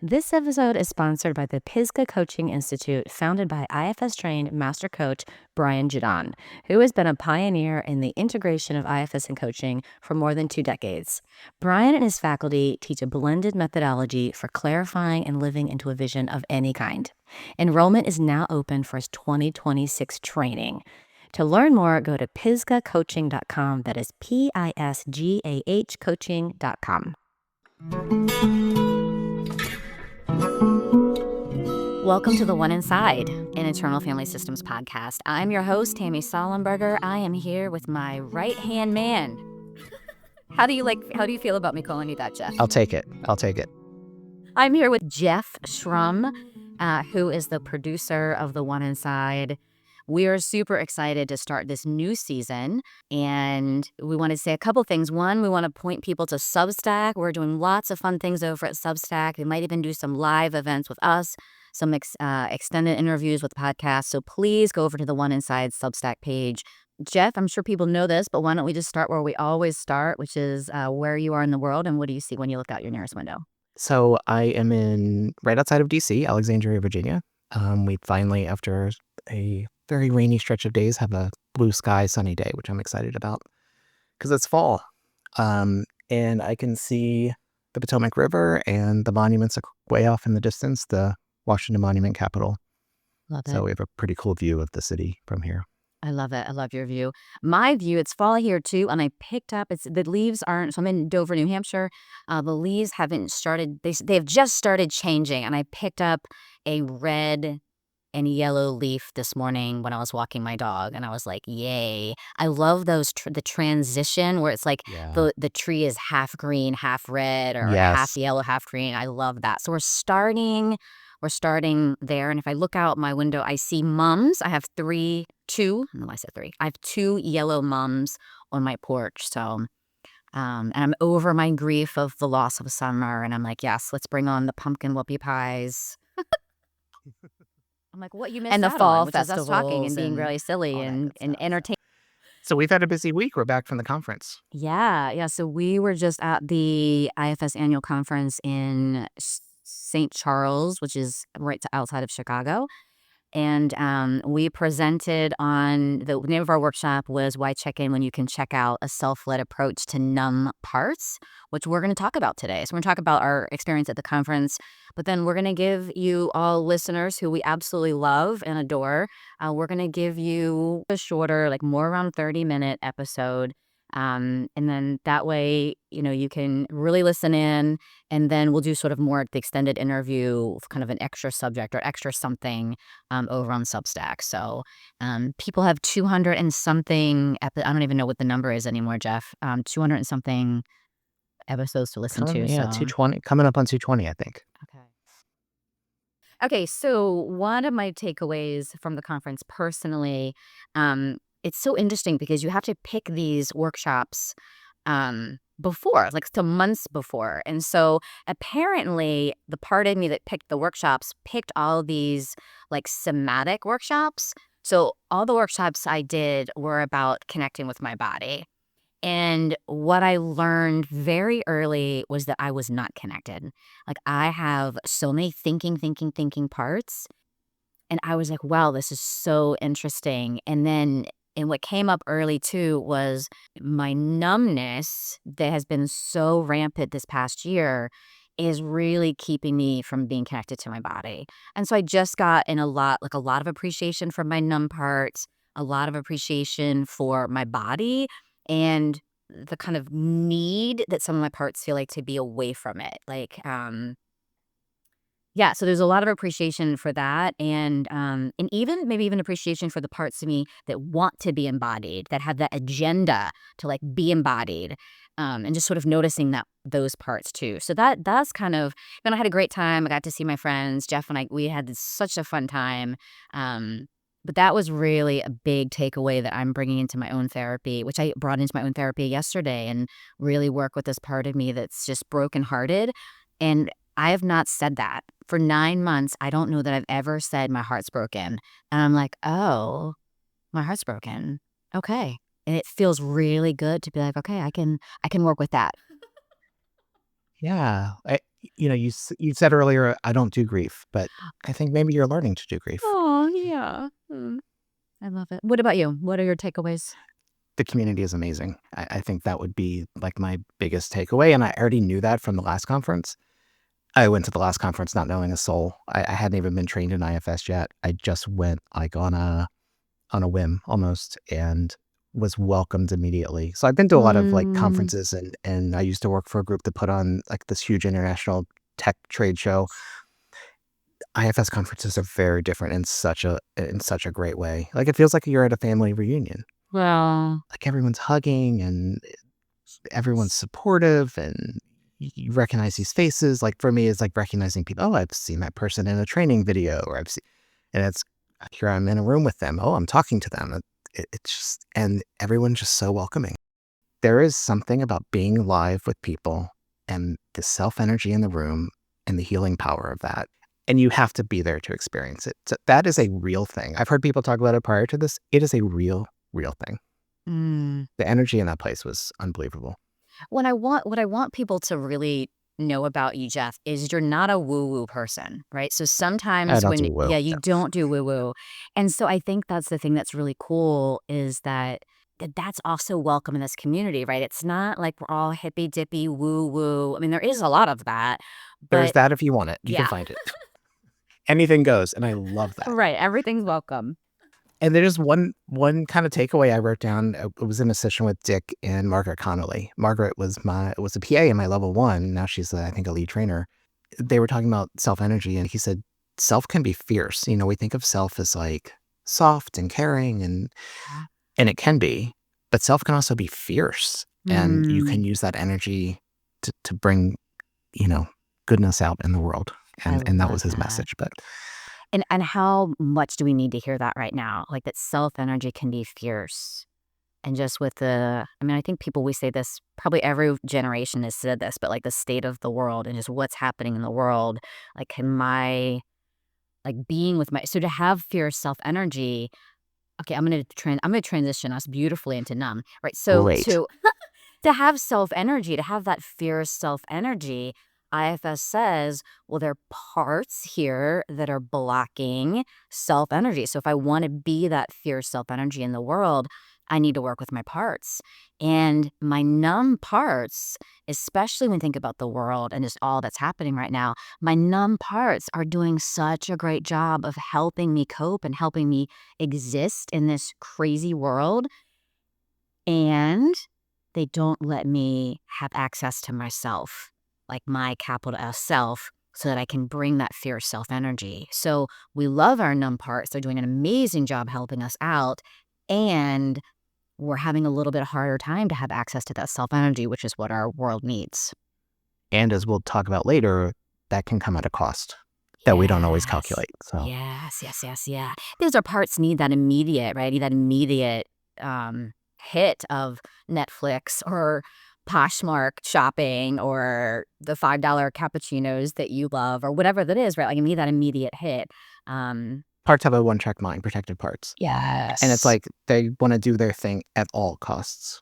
This episode is sponsored by the Pisgah Coaching Institute, founded by IFS-trained master coach Brian Jadon, who has been a pioneer in the integration of IFS and coaching for more than 2 decades. Brian and his faculty teach a blended methodology for clarifying and living into a vision of any kind. Enrollment is now open for his 2026 training. To learn more, go to pisgahcoaching.com. That is PISGAH coaching.com. Welcome to The One Inside, an Internal Family Systems podcast. I'm your host, Tammy Sollenberger. I am here with my right-hand man. How do you feel about me calling you that, Jeff? I'll take it. I'm here with Jeff Schrum, who is the producer of The One Inside. We are super excited to start this new season, and we want to say a couple things. One, we want to point people to Substack. We're doing lots of fun things over at Substack. We might even do some live events with us, some extended interviews with podcasts. So please go over to the One Inside Substack page. Jeff, I'm sure people know this, but why don't we just start where we always start, which is where you are in the world and what do you see when you look out your nearest window? So I am right outside of DC, Alexandria, Virginia. We finally, after a very rainy stretch of days, have a blue sky, sunny day, which I'm excited about because it's fall. And I can see the Potomac River and the monuments are way off in the distance, the Washington Monument Capitol. Love it. So we have a pretty cool view of the city from here. I love it. I love your view. My view, it's fall here too, and I picked up, the leaves aren't, so I'm in Dover, New Hampshire. The leaves haven't started, they've just started changing, and I picked up a red and yellow leaf this morning when I was walking my dog, and I was like, yay. I love those, the transition where it's like the tree is half green, half red, or half yellow, half green. I love that. So we're starting there, and if I look out my window, I see mums. I have two yellow mums on my porch. So, and I'm over my grief of the loss of summer, and I'm like, yes, let's bring on the pumpkin whoopie pies. I'm like, what you missed and the out fall on, which is us talking and being festivals really silly and entertaining. So we've had a busy week. We're back from the conference. Yeah. So we were just at the IFS Annual Conference in St. Charles, which is right outside of Chicago. And we presented on, the name of our workshop was Why Check In When You Can Check Out, a self-led approach to numb parts, which we're going to talk about today. So we're going to talk about our experience at the conference, but then we're going to give you all listeners who we absolutely love and adore, we're going to give you a shorter, like more around 30-minute episode. And then that way, you can really listen in, and then we'll do sort of more the extended interview, kind of an extra subject or extra something over on Substack. So people have 200 and something, I don't even know what the number is anymore, Jeff, 200 and something episodes to listen to. Yeah, so. 220, coming up on 220, I think. Okay, so one of my takeaways from the conference personally, it's so interesting because you have to pick these workshops before, like some months before. And so apparently the part of me that picked the workshops picked all these like somatic workshops. So all the workshops I did were about connecting with my body. And what I learned very early was that I was not connected. Like I have so many thinking parts. And I was like, wow, this is so interesting. And what came up early too was my numbness that has been so rampant this past year is really keeping me from being connected to my body. And so I just got in a lot of appreciation for my numb parts, a lot of appreciation for my body, and the kind of need that some of my parts feel like to be away from it. Like, so there's a lot of appreciation for that, and maybe even appreciation for the parts of me that want to be embodied, that have that agenda to like be embodied, and just sort of noticing those parts too. So that's kind of, and I had a great time. I got to see my friends, Jeff and I. We had such a fun time. But that was really a big takeaway that I'm bringing into my own therapy, which I brought into my own therapy yesterday, and really work with this part of me that's just brokenhearted. And I have not said that. For 9 months, I don't know that I've ever said my heart's broken. And I'm like, oh, my heart's broken. Okay. And it feels really good to be like, okay, I can work with that. Yeah. you said earlier, I don't do grief, but I think maybe you're learning to do grief. Oh, yeah. I love it. What about you? What are your takeaways? The community is amazing. I think that would be like my biggest takeaway. And I already knew that from the last conference. I went to the last conference not knowing a soul. I hadn't even been trained in IFS yet. I just went like on a whim almost and was welcomed immediately. So I've been to a lot of like Mm, conferences and I used to work for a group that put on like this huge international tech trade show. IFS conferences are very different in such a great way. Like it feels like you're at a family reunion. well, Like everyone's hugging and everyone's supportive and you recognize these faces. Like for me, it's like recognizing people. Oh, I've seen that person in a training video, or I've seen, and it's here I'm in a room with them. Oh, I'm talking to them. It's just, and everyone's just so welcoming. There is something about being live with people and the self energy in the room and the healing power of that. And you have to be there to experience it. So that is a real thing. I've heard people talk about it prior to this. It is a real thing. mm. The energy in that place was unbelievable. What I want people to really know about you, Jeff, is you're not a woo-woo person, right? So I sometimes don't do when well. yeah, you don't do woo-woo. And so I think that's the thing that's really cool is that's also welcome in this community, right? It's not like we're all hippy-dippy woo-woo. I mean, there is a lot of that, There's but that if you want it. You can yeah, find it. Anything goes, and I love that. right, everything's welcome. And there's one kind of takeaway I wrote down. It was in a session with Dick and Margaret Connolly. Margaret was a PA in my level 1. Now she's, I think, a lead trainer. They were talking about self-energy, and he said, "Self can be fierce." We think of self as, like, soft and caring, Yeah. and it can be, but self can also be fierce, and you can Mm, use that energy to bring, you know, goodness out in the world, I and that love was his that. message, but And how much do we need to hear that right now? Like that self-energy can be fierce. And just with I mean, I think we say this, probably every generation has said this, but like the state of the world and just what's happening in the world, like like being with so to have fierce self energy, okay, I'm going to transition us beautifully into numb, right? So great. to have self energy, to have that fierce self energy, IFS says, well, there are parts here that are blocking self energy. So if I want to be that fierce self energy in the world, I need to work with my parts. And my numb parts, especially when you think about the world and just all that's happening right now, my numb parts are doing such a great job of helping me cope and helping me exist in this crazy world. And they don't let me have access to myself, like my capital S self, so that I can bring that fierce self energy. So we love our numb parts. They're doing an amazing job helping us out. And we're having a little bit harder time to have access to that self energy, which is what our world needs. And as we'll talk about later, that can come at a cost that we don't always Yes. calculate, so Yes, yes, yes, yeah. These are parts need that immediate, right? Need that immediate hit of Netflix or Poshmark shopping or the $5 cappuccinos that you love or whatever that is, right? Like you need that immediate hit. Um, parts have a one-track mind, protected parts, and it's yes. like they wanna do their thing at all costs,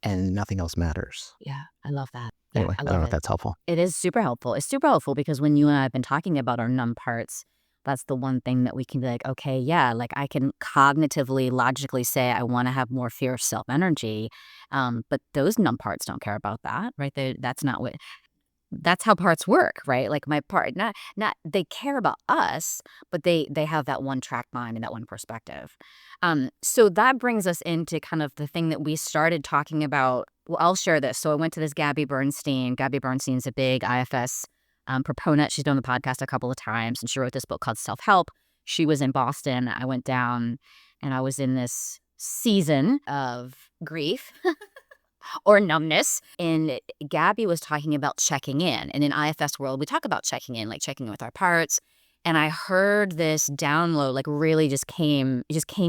and nothing else matters. Yeah, I love that. Yeah, Anyway, I I don't love know if it. that's helpful. It is super helpful. It's super helpful because when you and I have been talking about our numb parts, that's the one thing that we can be like, okay, yeah, like I can cognitively, logically say I want to have more fierce self energy, but those numb parts don't care about that, right? That's not what that's how parts work, right? Like my part, not they care about us, but they have that one track mind and that one perspective. So that brings us into kind of the thing that we started talking about. Well, I'll share this. So I went to this Gabby Bernstein. Gabby Bernstein's a big IFS proponent. She's done the podcast a couple of times, and she wrote this book called Self Help. She was in Boston. I went down, and I was in this season of grief or numbness. And Gabby was talking about checking in. And in IFS world, we talk about checking in, like checking in with our parts. And I heard this download, like really it just came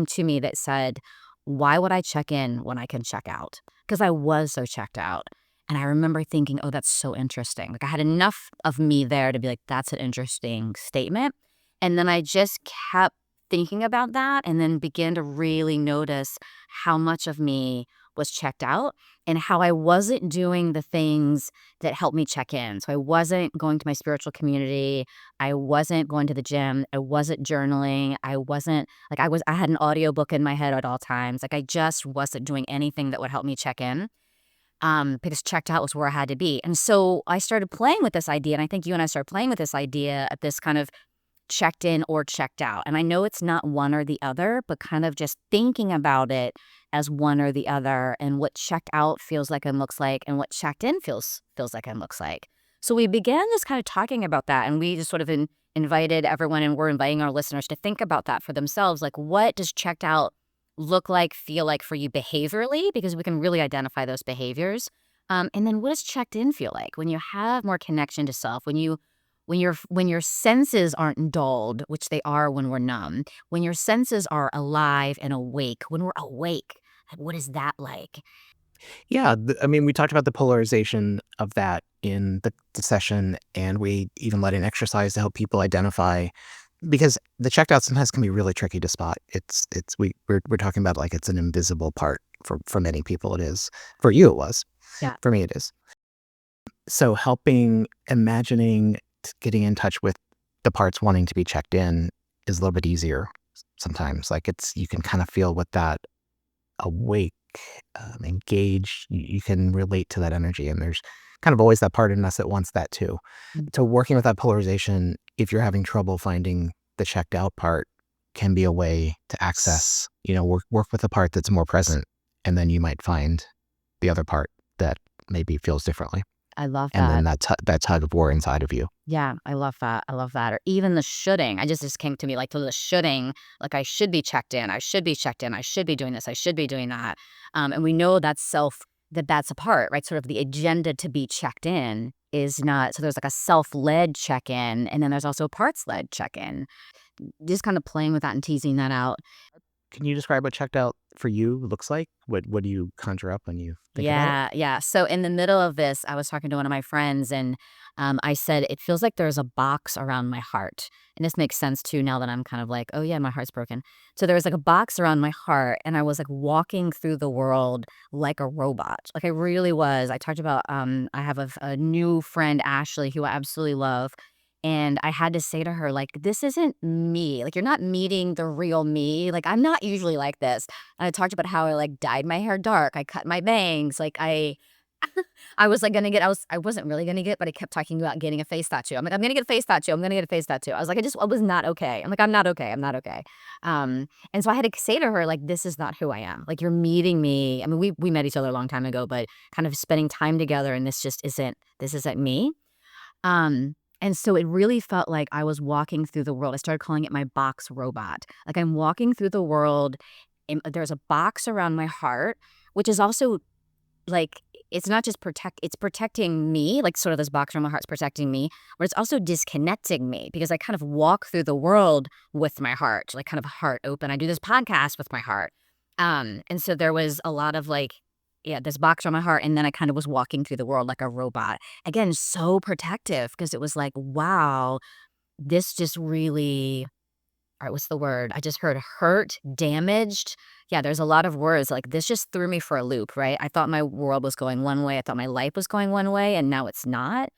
to me that said, why would I check in when I can check out? Because I was so checked out. And I remember thinking, oh, that's so interesting. Like I had enough of me there to be like, that's an interesting statement. And then I just kept thinking about that and then began to really notice how much of me was checked out and how I wasn't doing the things that helped me check in. So I wasn't going to my spiritual community. I wasn't going to the gym. I wasn't journaling. I wasn't like I had an audiobook in my head at all times. Like I just wasn't doing anything that would help me check in. Because checked out was where I had to be. And so I started playing with this idea. And I think you and I started playing with this idea of this kind of checked in or checked out. And I know it's not one or the other, but kind of just thinking about it as one or the other and what checked out feels like and looks like and what checked in feels like and looks like. So we began just kind of talking about that, and we just sort of invited everyone, and we're inviting our listeners to think about that for themselves. Like, what does checked out look like, feel like for you behaviorally? Because we can really identify those behaviors. And then what does checked in feel like when you have more connection to self, when your senses aren't dulled, which they are when we're numb, when your senses are alive and awake, when we're awake, like, what is that like? Yeah, I mean, we talked about the polarization of that in the session, and we even let in exercise to help people identify because the checked out sometimes can be really tricky to spot. We're talking about like it's an invisible part for many people. It is for you. It was Yeah. for me. It is. So helping imagining getting in touch with the parts wanting to be checked in is a little bit easier sometimes. Like you can kind of feel what that awake, engaged, you can relate to that energy. And there's kind of always that part in us that wants that too. Mm. So working with that polarization, if you're having trouble finding the checked out part, can be a way to access, work with the part that's more present. And then you might find the other part that maybe feels differently. I love And then that. that tug of war inside of you. Yeah, I love that. I love that. Or even the shoulding. I just came to me like the shoulding, like I should be checked in. I should be checked in. I should be doing this. I should be doing that. And we know that's a part, right? Sort of the agenda to be checked in is not. So there's like a self-led check-in, and then there's also a parts-led check-in. Just kind of playing with that and teasing that out. Can you describe what checked out for you looks like? What do you conjure up when you think about it? Yeah, yeah. So in the middle of this, I was talking to one of my friends, and I said, it feels like there's a box around my heart. And this makes sense too now that I'm kind of like, oh yeah, my heart's broken. So there was like a box around my heart, and I was like walking through the world like a robot. Like I really was. I talked about, I have a new friend, Ashley, who I absolutely love. And I had to say to her, like, this isn't me. Like, you're not meeting the real me. Like, I'm not usually like this. And I talked about how I like dyed my hair dark. I cut my bangs. Like I was like gonna get I wasn't really gonna get, but I kept talking about getting a face tattoo. I'm like, I'm gonna get a face tattoo. I'm gonna get a face tattoo. I was like, I was not okay. I'm like, I'm not okay. I'm not okay. And so I had to say to her, like, this is not who I am. Like you're meeting me. I mean, we met each other a long time ago, but kind of spending time together, and this isn't me. And so it really felt like I was walking through the world. I started calling it my box robot. Like I'm walking through the world, and there's a box around my heart, which is also like it's not just it's protecting me, like sort of this box around my heart's protecting me, but it's also disconnecting me because I kind of walk through the world with my heart, like kind of heart open. I do this podcast with my heart. And so there was a lot of like, yeah, this box on my heart, and then I kind of was walking through the world like a robot. Again, so protective because it was like, wow, this just really, all right, what's the word? I just heard hurt, damaged. Yeah, there's a lot of words. Like this just threw me for a loop, right? I thought my world was going one way. I thought my life was going one way, and now it's not.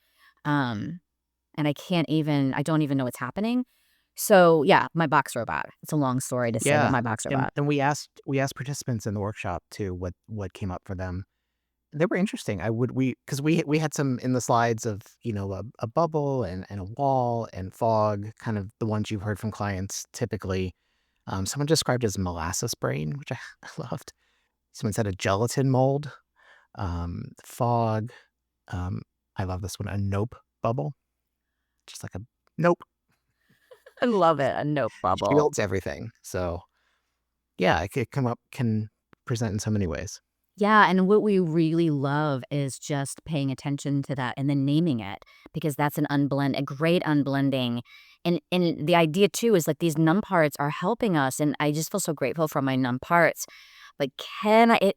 Um, and I don't even know what's happening. So yeah, my box robot. It's a long story to say, but Yeah. my box And robot. and we asked participants in the workshop too what came up for them. They were interesting. I would we because we had some in the slides of, a bubble and a wall and fog, kind of the ones you've heard from clients typically. Someone described as molasses brain, which I I loved. Someone said a gelatin mold, fog. Um, I love this one, a nope bubble, just like a nope I love it. A note bubble. shields everything. So yeah, it could can present in so many ways. Yeah, and what we really love is just paying attention to that and then naming it because that's a great unblending. And the idea too is like these numb parts are helping us, and I just feel so grateful for my numb parts. But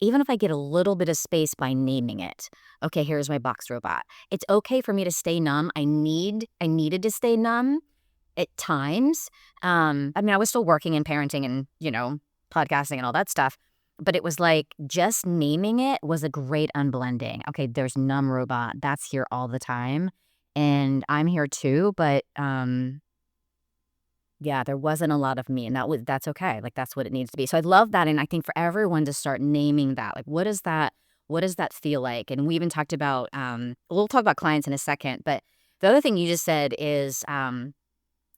even if I get a little bit of space by naming it, okay, here's my box robot. It's okay for me to stay numb. I needed to stay numb at times. I mean, I was still working and parenting and, podcasting and all that stuff. But it was like just naming it was a great unblending. Okay, there's numb robot. That's here all the time. And I'm here too, but yeah, there wasn't a lot of me, and that's okay. Like that's what it needs to be. So I love that, and I think for everyone to start naming that, like what does that feel like? And we even talked about we'll talk about clients in a second, but the other thing you just said is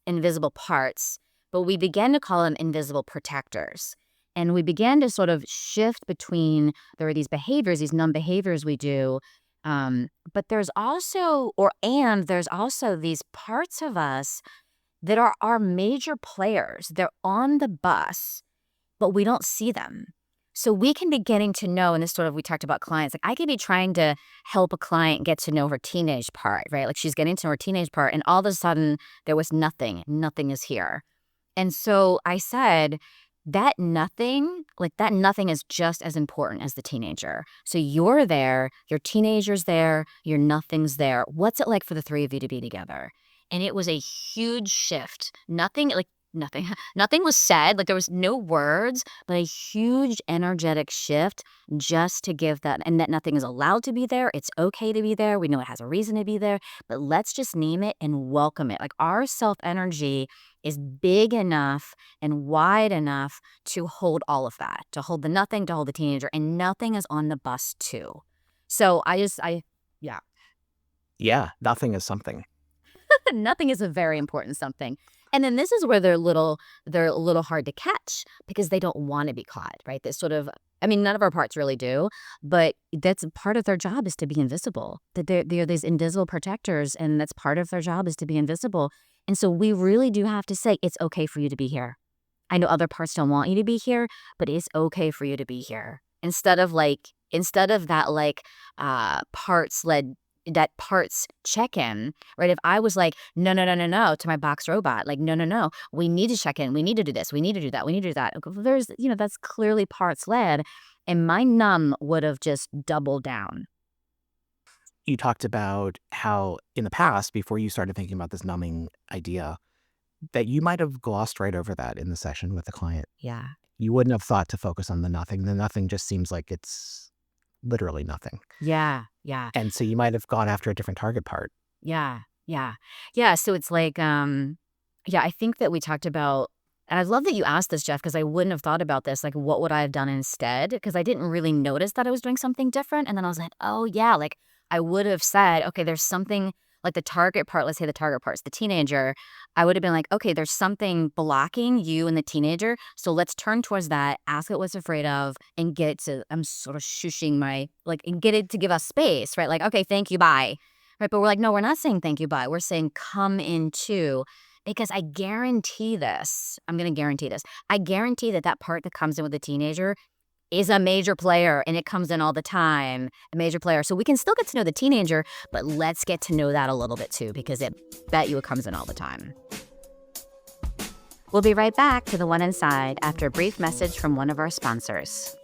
invisible parts, but we began to call them invisible protectors. And we began to sort of shift between there are these behaviors, these numb behaviors we do, but there's also these parts of us that are our major players. They're on the bus, but we don't see them. So we can be getting to know, and this sort of, we talked about clients, like I could be trying to help a client get to know her teenage part, right? Like she's getting to know her teenage part, and all of a sudden there was nothing. Nothing is here. And so I said, that nothing is just as important as the teenager. So you're there, your teenager's there, your nothing's there. What's it like for the three of you to be together? And it was a huge shift. Nothing, nothing was said. Like there was no words, but a huge energetic shift just to give that, and that nothing is allowed to be there. It's okay to be there. We know it has a reason to be there, but let's just name it and welcome it. Like our self energy is big enough and wide enough to hold all of that, to hold the nothing, to hold the teenager, and nothing is on the bus too. So yeah. Yeah, nothing is something. Nothing is a very important something. And then this is where they're a little hard to catch because they don't want to be caught, right? This sort of, I mean, none of our parts really do, but that's part of their job is to be invisible. That they're these invisible protectors, and that's part of their job is to be invisible. And so we really do have to say, it's okay for you to be here. I know other parts don't want you to be here, but it's okay for you to be here. Instead of that parts check-in, right? If I was like, no, no, no, no, no, to my box robot, like, no, no, no, we need to check in. We need to do this. We need to do that. We need to do that. There's, that's clearly parts led. And my numb would have just doubled down. You talked about how in the past, before you started thinking about this numbing idea, that you might have glossed right over that in the session with the client. Yeah. You wouldn't have thought to focus on the nothing. The nothing just seems like it's literally nothing. Yeah. Yeah. And so you might have gone after a different target part. Yeah. Yeah. Yeah. So it's like, yeah, I think that we talked about, and I love that you asked this, Jeff, because I wouldn't have thought about this. Like, what would I have done instead? Because I didn't really notice that I was doing something different. And then I was like, oh, yeah, like I would have said, okay, there's something like the target part. Let's say the target part's the teenager. I would have been like, okay, there's something blocking you and the teenager. So let's turn towards that, ask it what's afraid of, and get it to, I'm sort of shushing and get it to give us space, right? Like, okay, thank you, bye. Right. But we're like, no, we're not saying thank you, bye. We're saying come into. Because I guarantee this, I'm going to guarantee this. I guarantee that part that comes in with the teenager is a major player, and it comes in all the time, a major player. So we can still get to know the teenager, but let's get to know that a little bit too, because bet you it comes in all the time. We'll be right back to The One Inside after a brief message from one of our sponsors.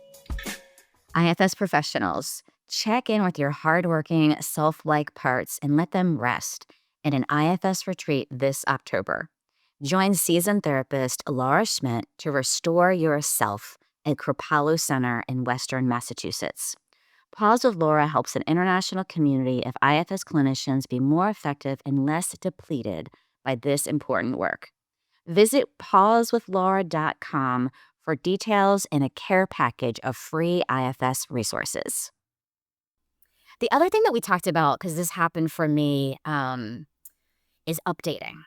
IFS professionals, check in with your hardworking, self-like parts and let them rest at an IFS retreat this October. Join seasoned therapist Laura Schmidt to restore yourself at Kripalu Center in Western Massachusetts. Pause with Laura helps an international community of IFS clinicians be more effective and less depleted by this important work. Visit pausewithlaura.com for details and a care package of free IFS resources. The other thing that we talked about, because this happened for me, is updating.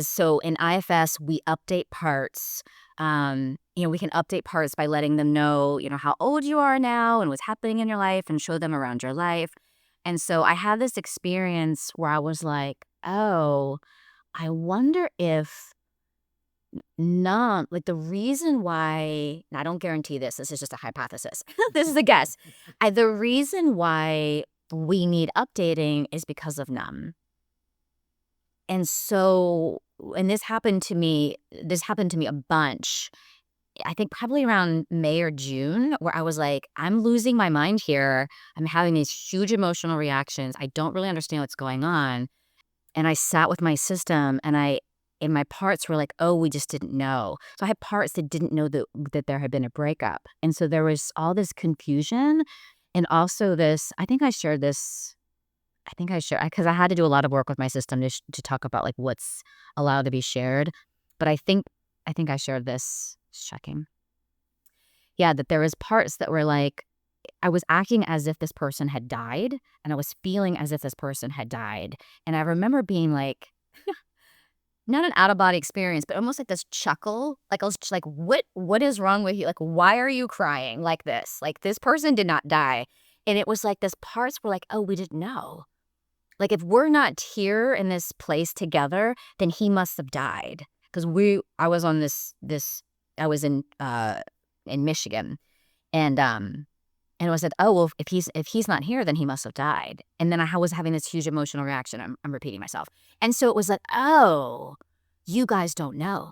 So in IFS we update parts. We can update parts by letting them know, how old you are now and what's happening in your life, and show them around your life. And so I had this experience where I was like, oh, I wonder if the reason why, and I don't guarantee this is just a hypothesis. This is a guess. The reason why we need updating is because of numb. And so, and this happened to me a bunch. I think probably around May or June, where I was like, I'm losing my mind here. I'm having these huge emotional reactions. I don't really understand what's going on. And I sat with my system, and and my parts were like, oh, we just didn't know. So I had parts that didn't know that there had been a breakup. And so there was all this confusion, and also this, I think I shared, because I had to do a lot of work with my system to talk about like what's allowed to be shared. But I think I shared this, just checking. Yeah, that there was parts that were like, I was acting as if this person had died, and I was feeling as if this person had died. And I remember being like, not an out of body experience, but almost like this chuckle. Like I was just like, what is wrong with you? Like, why are you crying like this? Like, this person did not die. And it was like this parts were like, oh, we didn't know. Like, if we're not here in this place together, then he must have died. Because I was on I was in Michigan, and I said, oh well, if he's not here, then he must have died. And then I was having this huge emotional reaction. I'm repeating myself, and so it was like, oh, you guys don't know.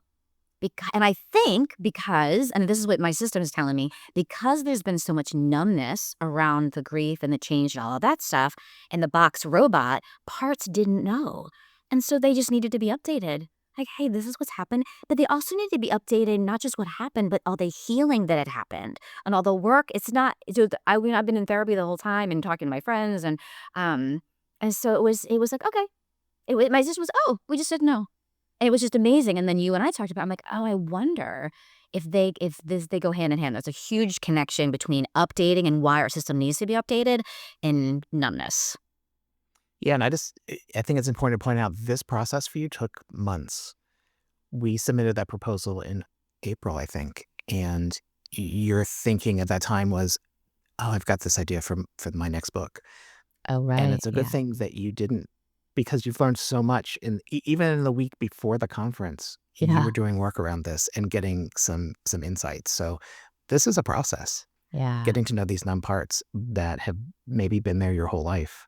And I think because, and this is what my system is telling me, because there's been so much numbness around the grief and the change and all of that stuff, and the box robot, parts didn't know. And so they just needed to be updated. Like, hey, this is what's happened. But they also need to be updated, not just what happened, but all the healing that had happened and all the work. It's not, I've been in therapy the whole time and talking to my friends. And so it was like, okay. My sister was, oh, we just didn't know. And it was just amazing. And then you and I talked about, I'm like, oh, I wonder if they go hand in hand. There's a huge connection between updating and why our system needs to be updated and numbness. Yeah, and I think it's important to point out this process for you took months. We submitted that proposal in April, I think, and your thinking at that time was, oh, I've got this idea for my next book. Oh, And right. it's a good Yeah. thing that you didn't, because you've learned so much even in the week before the conference, you Yeah. were doing work around this and getting some insights. So this is a process, Yeah. getting to know these numb parts that have maybe been there your whole life,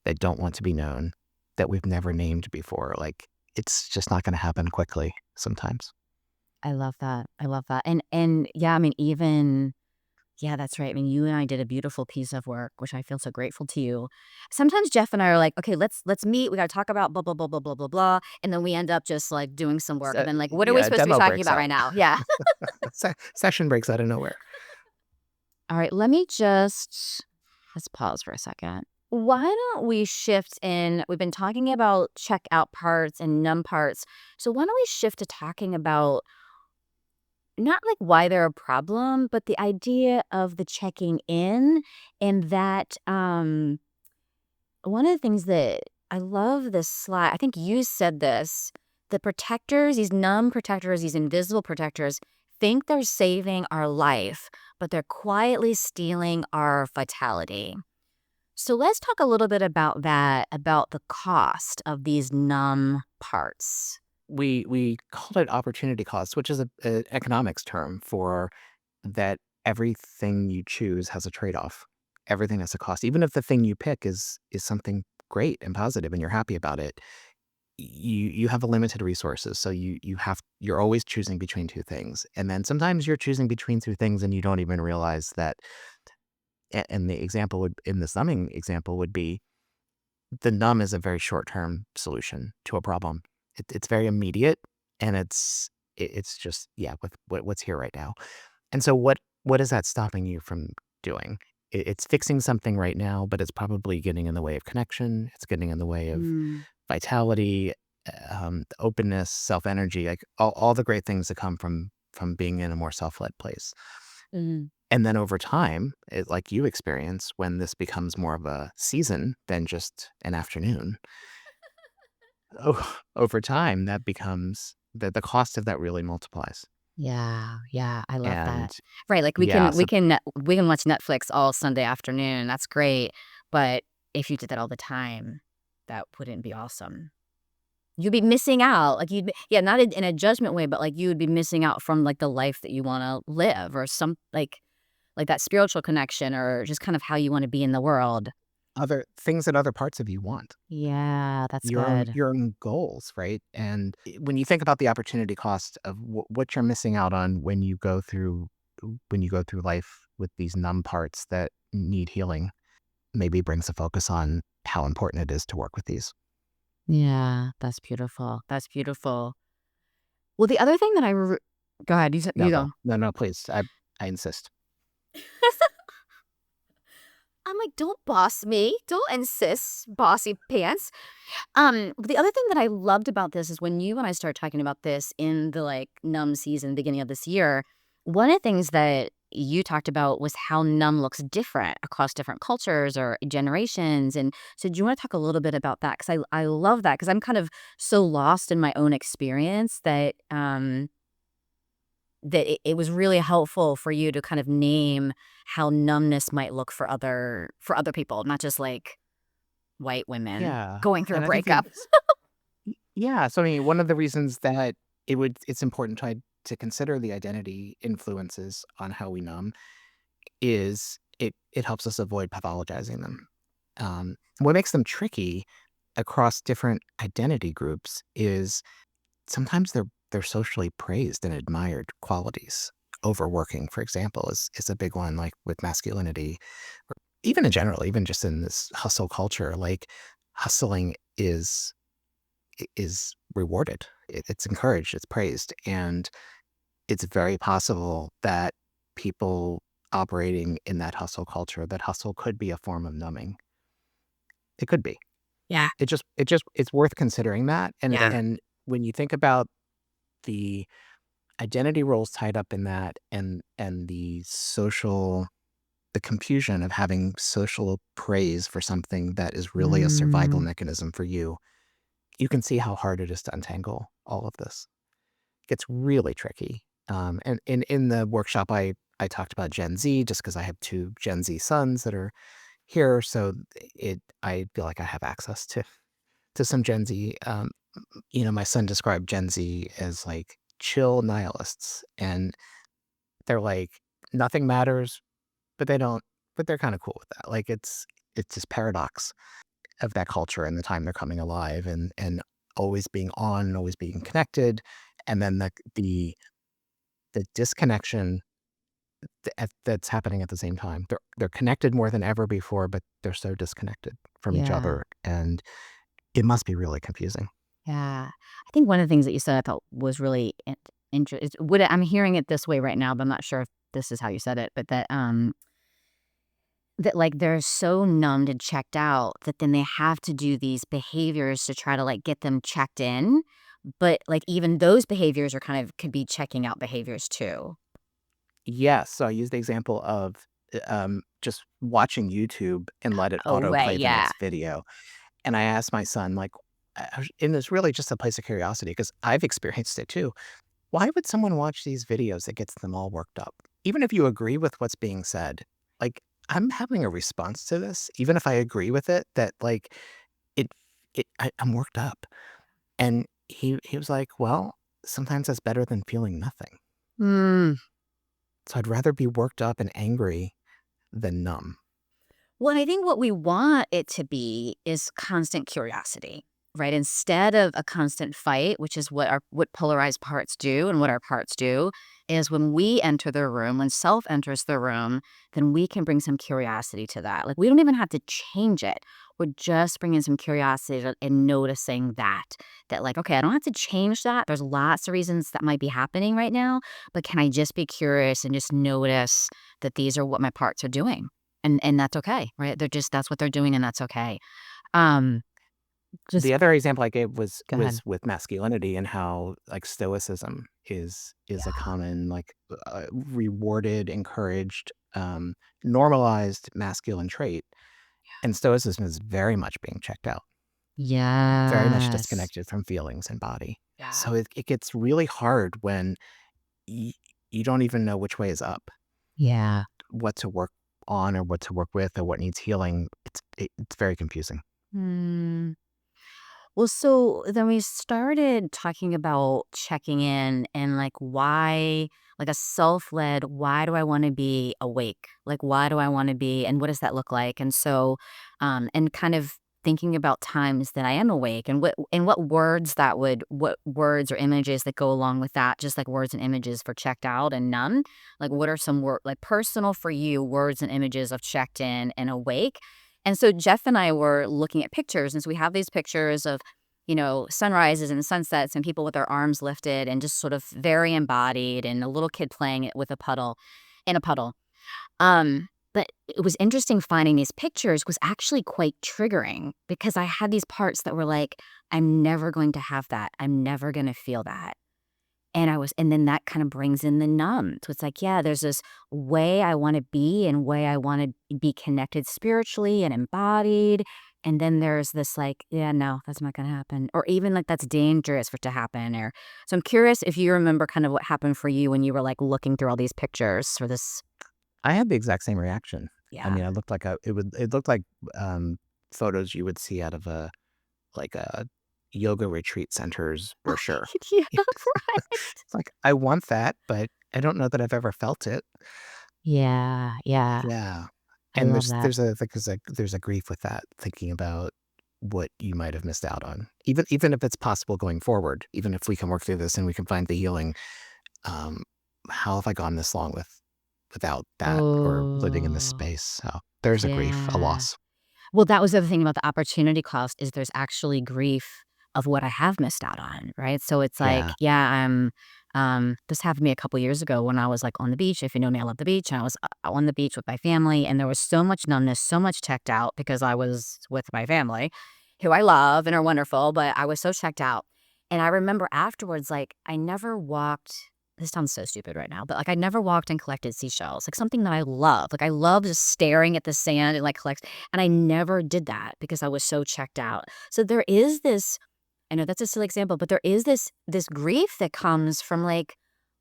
that don't want to be known, that we've never named before. Like, it's just not going to happen quickly sometimes. I love that. I love that. And yeah, I mean, even, yeah, that's right. I mean, you and I did a beautiful piece of work, which I feel so grateful to you. Sometimes Jeff and I are like, okay, let's meet. We got to talk about blah blah blah blah blah blah blah, and then we end up just like doing some work, So, and then like, what are we yeah, a supposed to be demo talking breaks about out. right now? Yeah. Session breaks out of nowhere. All right, let's pause for a second. Why don't we shift in? We've been talking about checkout parts and numb parts. So why don't we shift to talking about not like why they're a problem, but the idea of the checking in, and that one of the things that I love this slide, I think you said this, the protectors, these numb protectors, these invisible protectors, think they're saving our life, but they're quietly stealing our vitality. So let's talk a little bit about that, about the cost of these numb parts. We called it opportunity cost, which is a economics term for that everything you choose has a trade-off. Everything has a cost. Even if the thing you pick is something great and positive and you're happy about it, you have a limited resources. So you're always choosing between two things. And then sometimes you're choosing between two things and you don't even realize that. And the example would in the numbing example would be, the numb is a very short-term solution to a problem. It's very immediate, and it's just, yeah, with what's here right now. And so what is that stopping you from doing? It's fixing something right now, but it's probably getting in the way of connection. It's getting in the way of Mm, vitality, openness, self-energy, like all the great things that come from being in a more self-led place. mhm. And then over time, like you experience, when this becomes more of a season than just an afternoon, over time, that becomes the cost of that really multiplies. Yeah, yeah, I love that. And Right, like yeah, so we can watch Netflix all Sunday afternoon, that's great, but if you did that all the time, that wouldn't be awesome. You'd be missing out, like, yeah, not in a judgment way, but, like, you would be missing out from, like, the life that you wanna live, or like that spiritual connection, or just kind of how you wanna be in the world. other things that other parts of you want, Yeah, that's good. your own goals, right? And when you think about the opportunity cost of what you're missing out on when you go through life with these numb parts that need healing, maybe brings a focus on how important it is to work with these. Yeah, that's beautiful, that's beautiful. Well, the other thing that go ahead, No, you go. go. No, please. I insist. I'm like, "Don't boss me. Don't insist, bossy pants." The other thing that I loved about this is when you and I started talking about this in the, like, Numb season, beginning of this year, one of the things that you talked about was how Numb looks different across different cultures or generations, and so do you wanna talk a little bit about that? 'Cause I love that because 'cause I'm kind of so lost in my own experience that, it was really helpful for you to kind of name how numbness might look for other people, not just, like, white women Yeah, going through a and I think breakup. yeah, so, I mean, one of the reasons that it's important to consider the identity influences on how we numb is it helps us avoid pathologizing them. What makes them tricky across different identity groups is sometimes they're socially praised and admired qualities. Overworking, for example, is a big one, like, with masculinity, or even in general, even just in this hustle culture, like, hustling is rewarded. It's encouraged, it's praised, and it's very possible that people operating in that hustle culture, that hustle could be a form of numbing. It could be. Yeah, It's worth considering that, yeah. and when you think about the identity roles tied up in that and the confusion of having social praise for something that is really a survival Mm, mechanism for you, you can see how hard it is to untangle all of this. Gets really tricky. And in the workshop, I talked about Gen Z just because I have 2 Gen Z sons that are here, so I feel like I have access to some Gen Z. My son described Gen Z as, like, chill nihilists, and they're like, nothing matters, but they're kinda cool with that. Like, it's this paradox of that culture and the time they're coming alive and always being on and always being connected, and then the disconnection that's happening at the same time. They're connected more than ever before, but they're so disconnected from each yeah, other, and it must be really confusing. yeah. I think one of the things that you said I thought was really I'm hearing it this way right now, but I'm not sure if this is how you said it, but that, like, they're so numbed and checked out that then they have to do these behaviors to try to, like, get them checked in, but, like, even those behaviors are kind of could be checking out behaviors too. Yes, so I use the example of, just watching YouTube and let it Oh, right, autoplay the yeah. next video, and I asked my son, like, and it's really just a place of curiosity because 'cause I've experienced it too. Why would someone watch these videos that gets them all worked up? Even if you agree with what's being said, like, I'm having a response to this, even if I agree with it, that, like, it I'm worked up. And he was like, "Well, sometimes that's better than feeling nothing. Mm. So I'd rather be worked up and angry than numb." Well, I think what we want it to be is constant curiosity, right? Instead of a constant fight, which is what polarized parts do and what our parts do, is when we enter the room, when self enters the room, then we can bring some curiosity to that. Like we don't even have to change it. We're just bringing some curiosity and noticing that like, okay, I don't have to change that. There's lots of reasons that might be happening right now, but can I just be curious and just notice that these are what my parts are doing? And that's okay, right? They're just that's what they're doing, and that's okay. Um, just The other example I gave was go ahead. with masculinity and how, like, stoicism is a Yeah. common, like, rewarded, encouraged, normalized masculine trait, and stoicism is very much being checked out, very much Yes. disconnected from feelings and body. Yeah. So it gets really hard when y you don't even know which way is up. Yeah. What to work on or what to work with or what needs healing, it's very confusing. Hmm. Well, so then we started talking about checking in and like why, like a self led, why do I want to be awake? Like, why do I want to be, and what does that look like? And so, and kind of thinking about times that I am awake and what words or images that go along with that, just like words and images for checked out and numb. Like, what are some like personal for you words and images of checked in and awake? And so Jeff and I were looking at pictures, and so we have these pictures of, sunrises and sunsets and people with their arms lifted and just sort of very embodied and a little kid playing it with a puddle in a puddle. But it was interesting finding these pictures was actually quite triggering because I had these parts that were like, I'm never going to have that. I'm never going to feel that. And then that kind of brings in the numb. So it's like, yeah, there's this way I want to be and way I want to be connected spiritually and embodied. And then there's this like, yeah, no, that's not going to happen. Or even like that's dangerous for it to happen. So I'm curious if you remember kind of what happened for you when you were like looking through all these pictures for this. I had the exact same reaction. I Yeah. mean, it looked like photos you would see out of a yoga retreat center's brochure. Yeah, right. It's like, I want that, but I don't know that I've ever felt it. Yeah, yeah. Yeah. I And love that. there's a grief with that, thinking about what you might have missed out on. Even if it's possible going forward, even if we can work through this and we can find the healing, um, how have I gone this long without that or living in this Oh, space? So there's a grief, a yeah. loss. Well, that was the other thing about the opportunity cost is there's actually grief of what I have missed out on, right? So it's like, Yeah. yeah, this happened to me a couple years ago when I was like on the beach. If you know me, I love the beach. And I was on the beach with my family, and there was so much numbness, so much checked out because I was with my family, who I love and are wonderful, but I was so checked out. And I remember afterwards, like, I never walked. This sounds so stupid right now, but like I never walked and collected seashells, like something that I love. Like I love just staring at the sand and like collect. And I never did that because I was so checked out. So there is this, I know that's a silly example, but there is this grief that comes from like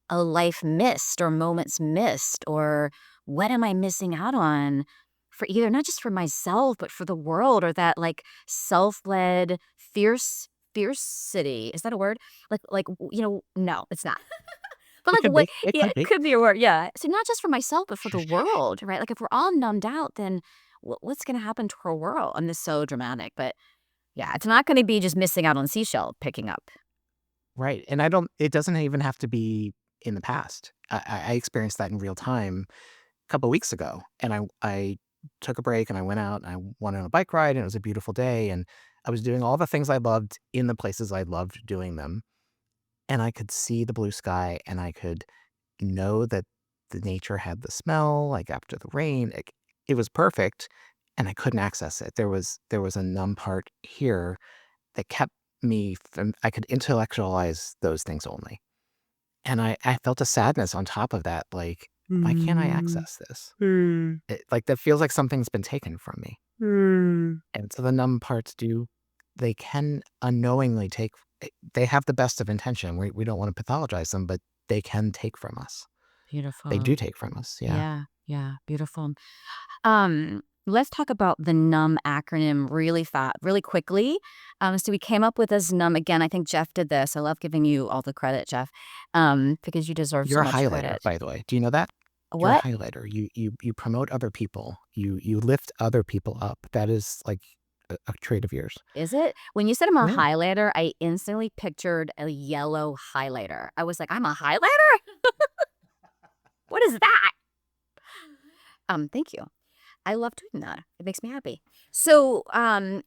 a life missed or moments missed or what am I missing out on for either not just for myself, but for the world or that like self-led fiercity. Is that a word? No, it's not. But It like could what be. It yeah, could it be. could be a word, yeah. So not just for myself, but for the world, right? Like if we're all numbed out, then what's gonna happen to our world? And this is so dramatic, but yeah, it's not gonna be just missing out on seashell picking up. Right, and it doesn't even have to be in the past. I experienced that in real time a couple weeks ago, and I took a break, and I went out, and I went on a bike ride, and it was a beautiful day, and I was doing all the things I loved in the places I loved doing them, and I could see the blue sky, and I could know that the nature had the smell, like, after the rain, it was perfect, and I couldn't access it. There was a numb part here that kept me from I could intellectualize those things only. And I felt a sadness on top of that, like, "Why can't I Mm, access this?" mm, Like, that feels like something's been taken from me. mm. And so the numb parts they can unknowingly they have the best of intention. We don't wanna pathologize them, but they can take from us. They do Beautiful. take from us, yeah. Yeah, yeah, beautiful. Let's talk about the NUM acronym really quickly. So we came up with this NUM again. I think Jeff did this. I love giving you all the credit, Jeff, because you deserve so You're a much highlighter, credit. by the way. Do you know that? You're a What highlighter. You promote other people. You lift other people up. That is, like, a trait of yours. is it? When you said I'm a Yeah. highlighter, I instantly pictured a yellow highlighter. I was like, I'm a highlighter? What is that? Thank you. I love doing that. It makes me happy. So numb,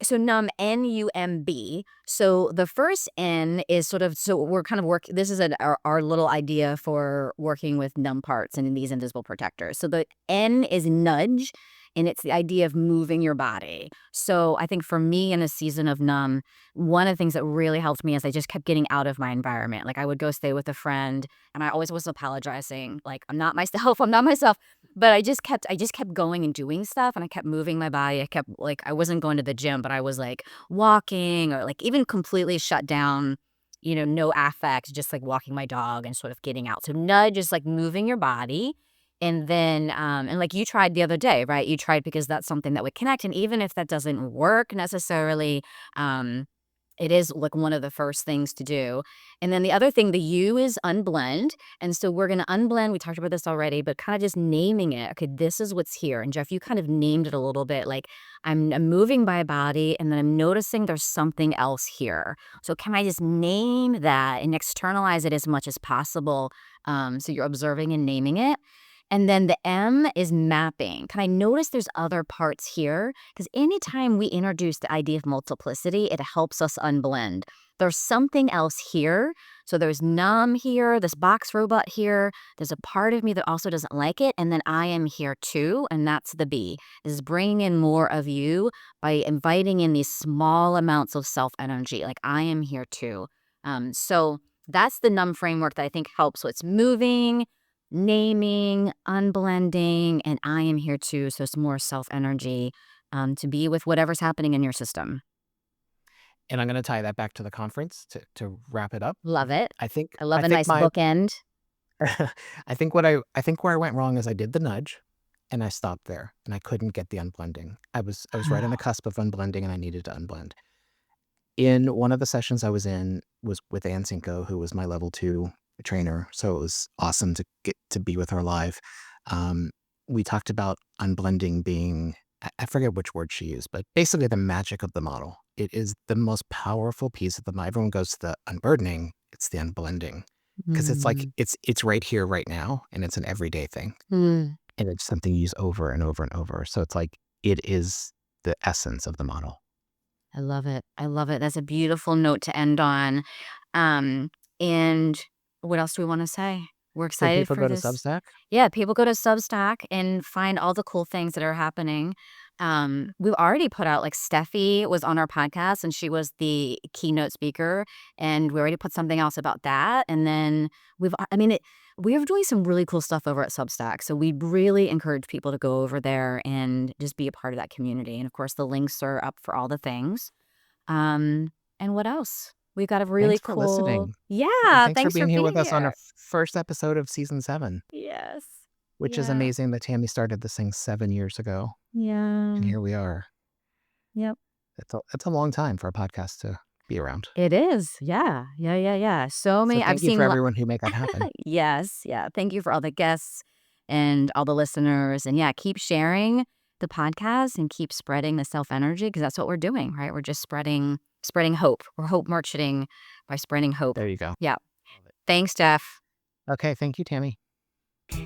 Numb. So the first N is sort of so we're kind of work. This is our little idea for working with numb parts and in these invisible protectors. So the N is nudge, and it's the idea of moving your body. So I think for me in a season of numb, one of the things that really helped me is I just kept getting out of my environment. Like I would go stay with a friend, and I always was apologizing, like I'm not myself. I'm not myself. But I just kept going and doing stuff, and I kept moving my body. I kept like I wasn't going to the gym, but I was like walking or like even completely shut down, no affect, just like walking my dog and sort of getting out. So nudge is like moving your body. And then and like you tried the other day, right? You tried because that's something that would connect. And even if that doesn't work necessarily, um, it is like one of the first things to do. And then the other thing, the U is unblend. And so we're going to unblend. We talked about this already, but kind of just naming it. Okay, this is what's here. And Jeff, you kind of named it a little bit. Like I'm moving my body and then I'm noticing there's something else here. So can I just name that and externalize it as much as possible? So you're observing and naming it. And then the M is mapping. Can I notice there's other parts here? Because anytime we introduce the idea of multiplicity, it helps us unblend. There's something else here. So there's numb here, this box robot here. There's a part of me that also doesn't like it. And then I am here too. And that's the B, is bringing in more of you by inviting in these small amounts of self-energy. Like I am here too. So that's the Numb framework that I think helps. So it's moving, naming, unblending, and I am here too. So it's more self-energy to be with whatever's happening in your system. And I'm going to tie that back to the conference to wrap it up. Love it. I think I love a nice bookend. I think where I went wrong is I did the nudge and I stopped there and I couldn't get the unblending. I was right on the cusp of unblending and I needed to unblend. In one of the sessions I was in was with Ann Cinco, who was my level 2 trainer. So it was awesome to get to be with her live. We talked about unblending being, I forget which word she used, but basically the magic of the model. It is the most powerful piece of the model. Everyone goes to the unburdening. It's the unblending because it's like it's right here, right now, and it's an everyday thing, and it's something you use over and over and over. So it's like it is the essence of the model. I love it. I love it. That's a beautiful note to end on. And what else do we want to say? We're excited for this. People go to Substack? Yeah, people go to Substack and find all the cool things that are happening. We've already put out, like Steffi was on our podcast and she was the keynote speaker, and we already put something else about that. And then we're doing some really cool stuff over at Substack. So we really encourage people to go over there and just be a part of that community. And of course, the links are up for all the things. And what else? We've got a really Thanks for listening. Yeah, Thanks for being here with us on our first episode of season 7. Yes. Which is amazing that Tammy started this thing 7 years ago. Yeah. And here we are. Yep. It's a long time for a podcast to be around. It is. Yeah. So many. Thank you for everyone who made that happen. Yes. Yeah. Thank you for all the guests and all the listeners. And yeah, keep sharing the podcast and keep spreading the self-energy, because that's what we're doing, right? We're just spreading hope. We're hope marketing by spreading hope. There you go. Yeah. Thanks, Jeff. Okay. Thank you, Tammy.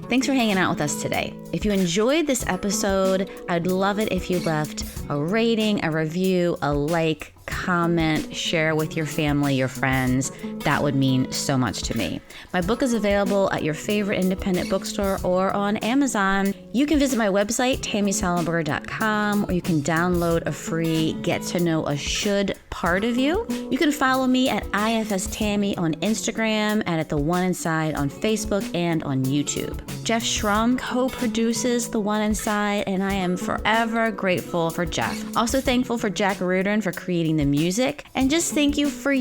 Thanks for hanging out with us today. If you enjoyed this episode, I'd love it if you left a rating, a review, a like, comment, share with your family, your friends. That would mean so much to me. My book is available at your favorite independent bookstore or on Amazon. You can visit my website, tammysollenberger.com, or you can download a free Get to Know a Should part of you. You can follow me at IFS Tammy on Instagram and at The One Inside on Facebook and on YouTube. Jeff Schrum co-produces The One Inside, and I am forever grateful for Jeff. Also thankful for Jack Reardon for creating the music, and just thank you for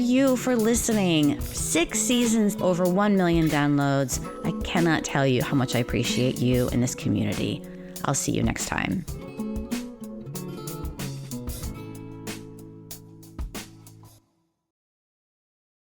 listening. 6 seasons, over 1 million downloads. I cannot tell you how much I appreciate you in this community. I'll see you next time.